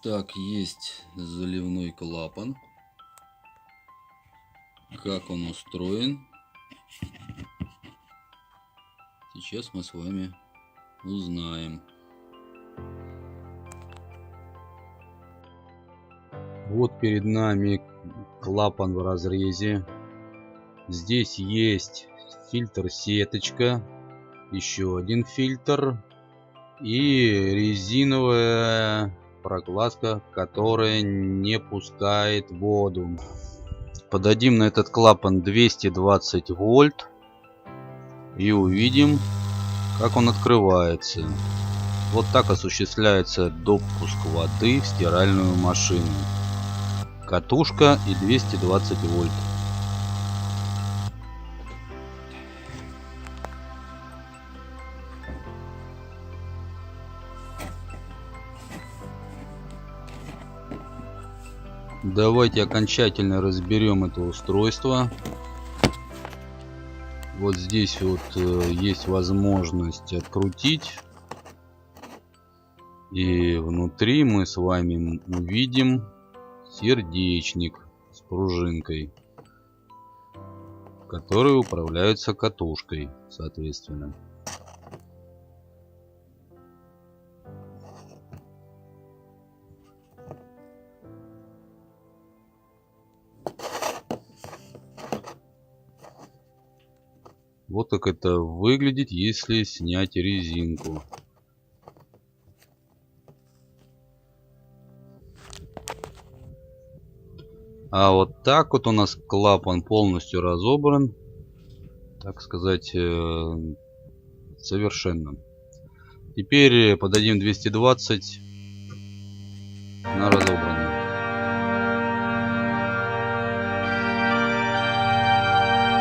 Так, есть заливной клапан. Как он устроен, сейчас мы с вами узнаем. Вот перед нами клапан в разрезе. Здесь есть фильтр-сеточка, еще один фильтр и резиновая прокладка, которая не пускает воду. Подадим на этот клапан 220 вольт и увидим, как он открывается. Вот так осуществляется допуск воды в стиральную машину. Катушка и 220 вольт. Давайте окончательно разберем это устройство. Вот здесь вот есть возможность открутить. И внутри мы с вами увидим сердечник с пружинкой, который управляется катушкой, соответственно. Вот как это выглядит, если снять резинку. А вот так вот у нас клапан полностью разобран, так сказать, совершенно. Теперь подадим 220 на разобранный.